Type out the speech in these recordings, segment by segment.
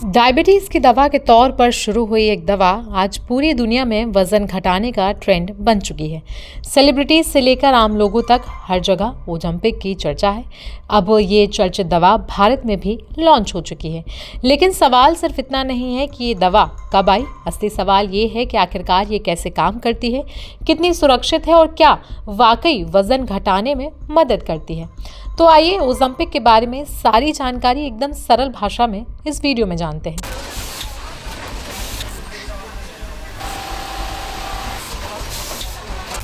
Diabetes की दवा के तौर पर शुरू हुई एक दवा आज पूरी दुनिया में वजन घटाने का ट्रेंड बन चुकी है। सेलिब्रिटीज से लेकर आम लोगों तक हर जगह ओजम्पिक की चर्चा है। अब ये चर्चित दवा भारत में भी लॉन्च हो चुकी है। लेकिन सवाल सिर्फ इतना नहीं है कि ये दवा कब आई। असली सवाल ये है कि आखिरकार ये कैसे काम करती है, कितनी सुरक्षित है और क्या वाकई वजन घटाने में मदद करती है। तो आइए ओजम्पिक के बारे में सारी जानकारी एकदम सरल भाषा में इस वीडियो में जानते हैं।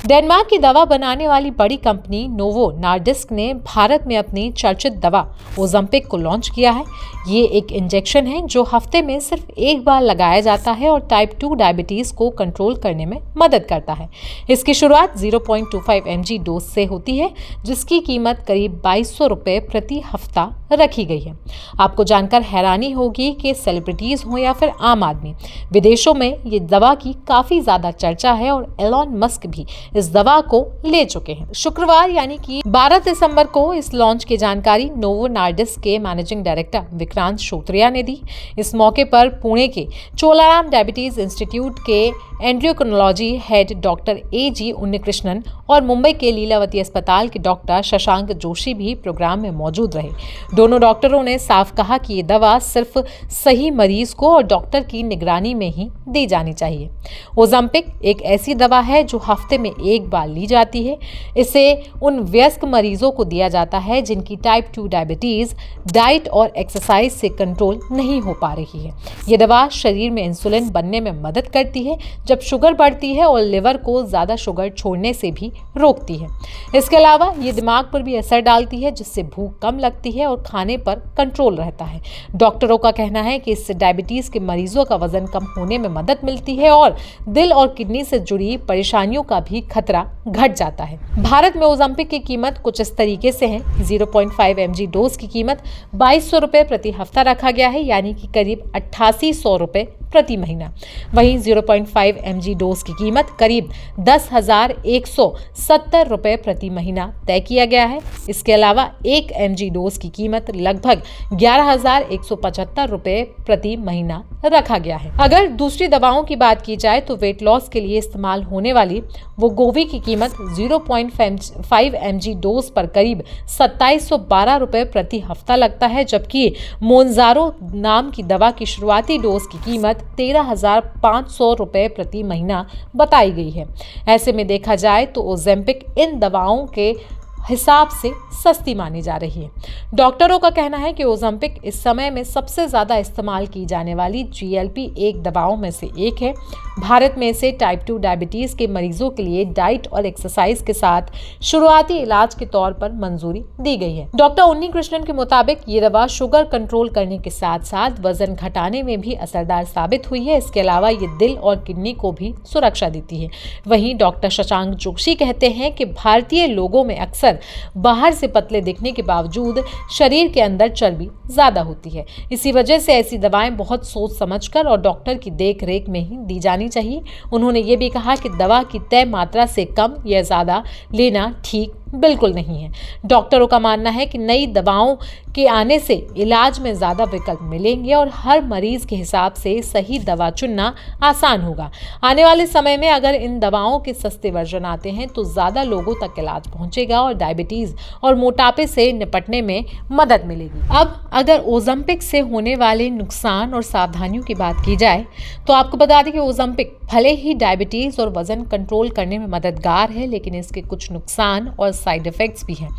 डेनमार्क की दवा बनाने वाली बड़ी कंपनी नोवो नॉर्डिस्क ने भारत में अपनी चर्चित दवा ओजम्पिक को लॉन्च किया है। ये एक इंजेक्शन है जो हफ्ते में सिर्फ एक बार लगाया जाता है और टाइप 2 डायबिटीज को कंट्रोल करने में मदद करता है। इसकी शुरुआत 0.25 mg डोज से होती है, जिसकी कीमत करीब 2200 रुपये प्रति हफ्ता रखी गई है। आपको जानकर हैरानी होगी कि सेलिब्रिटीज हो या फिर आम आदमी, विदेशों में ये दवा की काफी ज्यादा चर्चा है और एलॉन मस्क भी इस दवा को ले चुके हैं। शुक्रवार यानी कि 12 दिसंबर को इस लॉन्च की जानकारी नोवो नॉर्डिस्क के मैनेजिंग डायरेक्टर विक्रांत श्रोत्रिया ने दी। इस मौके पर पुणे के चोलाराम डायबिटीज इंस्टीट्यूट के एंड्रोक्रोनोलॉजी हेड डॉक्टर A.G. उन्नीकृष्णन और मुंबई के लीलावती अस्पताल के डॉक्टर शशांक जोशी भी प्रोग्राम में मौजूद रहे। दोनों डॉक्टरों ने साफ कहा कि ये दवा सिर्फ सही मरीज को और डॉक्टर की निगरानी में ही दी जानी चाहिए। ओजम्पिक एक ऐसी दवा है जो हफ्ते में एक बार ली जाती है। इसे उन वयस्क मरीजों को दिया जाता है जिनकी टाइप 2 डायबिटीज डाइट और एक्सरसाइज से कंट्रोल नहीं हो पा रही है। ये दवा शरीर में इंसुलिन बनने में मदद करती है जब शुगर बढ़ती है और लिवर को ज्यादा शुगर छोड़ने से भी रोकती है। इसके अलावा ये दिमाग पर भी असर डालती है, जिससे भूख कम लगती है और खाने पर कंट्रोल रहता है। डॉक्टरों का कहना है कि इससे डायबिटीज के मरीजों का वजन कम होने में मदद मिलती है और दिल और किडनी से जुड़ी परेशानियों का भी खतरा घट जाता है। भारत में ओजम्पिक की कीमत कुछ इस तरीके से है। 0.5 mg डोज की कीमत 2200 रुपये प्रति हफ्ता रखा गया है, यानी कि करीब 8800 रुपये प्रति महीना। वहीं 0.5 mg डोज की कीमत करीब 10,170 रुपये प्रति महीना तय किया गया है। इसके अलावा 1 mg डोज की कीमत लगभग 11,175 रुपये प्रति महीना रखा गया है। अगर दूसरी दवाओं की बात की जाए तो वेट लॉस के लिए इस्तेमाल होने वाली वोगोवी की कीमत 0.5 mg डोज पर करीब 2712 रुपये प्रति हफ्ता लगता है, जबकि मोनजारो नाम की दवा की शुरुआती डोज की कीमत 13,500 रुपये प्रति महीना बताई गई है। ऐसे में देखा जाए तो ओजेम्पिक इन दवाओं के हिसाब से सस्ती मानी जा रही है। डॉक्टरों का कहना है कि ओजम्पिक इस समय में सबसे ज़्यादा इस्तेमाल की जाने वाली GLP-1 दवाओं में से एक है। भारत में इसे टाइप 2 डायबिटीज़ के मरीजों के लिए डाइट और एक्सरसाइज के साथ शुरुआती इलाज के तौर पर मंजूरी दी गई है। डॉक्टर उन्नीकृष्णन के मुताबिक ये दवा शुगर कंट्रोल करने के साथ साथ वजन घटाने में भी असरदार साबित हुई है। इसके अलावा ये दिल और किडनी को भी सुरक्षा देती है। वहीं डॉक्टर शशांक जोशी कहते हैं कि भारतीय लोगों में अक्सर बाहर से पतले दिखने के बावजूद शरीर के अंदर चर्बी ज्यादा होती है। इसी वजह से ऐसी दवाएं बहुत सोच समझकर और डॉक्टर की देख रेख में ही दी जानी चाहिए। उन्होंने ये भी कहा कि दवा की तय मात्रा से कम या ज्यादा लेना ठीक बिल्कुल नहीं है। डॉक्टरों का मानना है कि नई दवाओं के आने से इलाज में ज्यादा विकल्प मिलेंगे और हर मरीज के हिसाब से सही दवा चुनना आसान होगा। आने वाले समय में अगर इन दवाओं के सस्ते वर्जन आते हैं तो ज्यादा लोगों तक इलाज पहुंचेगा और डायबिटीज और मोटापे से निपटने में मदद मिलेगी। अब अगर ओजम्पिक से होने वाले नुकसान और सावधानियों की बात की जाए तो आपको बता दें कि ओजम्पिक भले ही डायबिटीज और वजन कंट्रोल करने में मददगार है, लेकिन इसके कुछ नुकसान और साइड इफेक्ट्स भी हैं,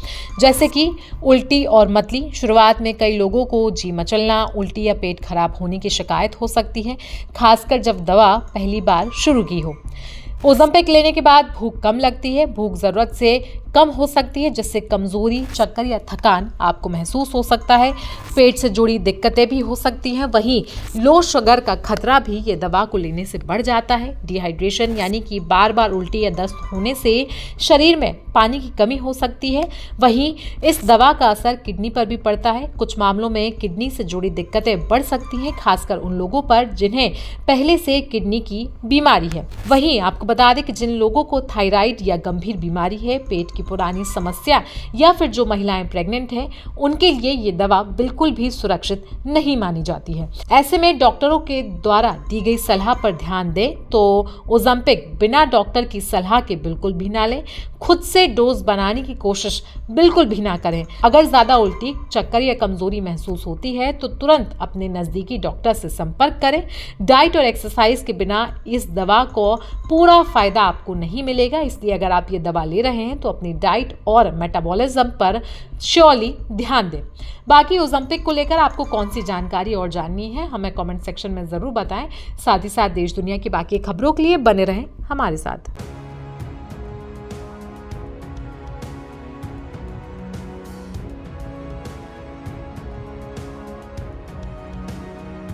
जैसे कि उल्टी और मतली। शुरुआत में कई लोगों को जी मचलना, उल्टी या पेट खराब होने की शिकायत हो सकती है, खासकर जब दवा पहली बार शुरू की हो। ओजम्पिक लेने के बाद भूख कम लगती है। भूख ज़रूरत से कम हो सकती है, जिससे कमजोरी, चक्कर या थकान आपको महसूस हो सकता है। पेट से जुड़ी दिक्कतें भी हो सकती हैं। वहीं लो शुगर का खतरा भी ये दवा को लेने से बढ़ जाता है। डिहाइड्रेशन यानी कि बार बार उल्टी या दस्त होने से शरीर में पानी की कमी हो सकती है। वहीं इस दवा का असर किडनी पर भी पड़ता है। कुछ मामलों में किडनी से जुड़ी दिक्कतें बढ़ सकती हैं, खासकर उन लोगों पर जिन्हें पहले से किडनी की बीमारी है। वहीं आपको बता दें कि जिन लोगों को थायराइड या गंभीर बीमारी है, पेट की पुरानी समस्या या फिर जो महिलाएं प्रेग्नेंट हैं उनके लिए ये दवा बिल्कुल भी सुरक्षित नहीं मानी जाती है। ऐसे में डॉक्टरों के द्वारा दी गई सलाह पर ध्यान दें। तो ओज़ेम्पिक बिना डॉक्टर की सलाह के बिल्कुल भी ना लें। खुद से डोज बनाने की कोशिश बिल्कुल भी ना करें। अगर ज्यादा उल्टी, चक्कर या कमजोरी महसूस होती है तो तुरंत अपने नजदीकी डॉक्टर से संपर्क करें। डाइट और एक्सरसाइज के बिना इस दवा को पूरा फायदा आपको नहीं मिलेगा, इसलिए अगर आप ये दवा ले रहे हैं तो अपनी डाइट और मेटाबॉलिज्म पर श्योरली ध्यान दें। बाकी ओज़ेम्पिक को लेकर आपको कौन सी जानकारी और जाननी है हमें कमेंट सेक्शन में जरूर बताएं। साथ ही साथ देश दुनिया की बाकी खबरों के लिए बने रहें हमारे साथ।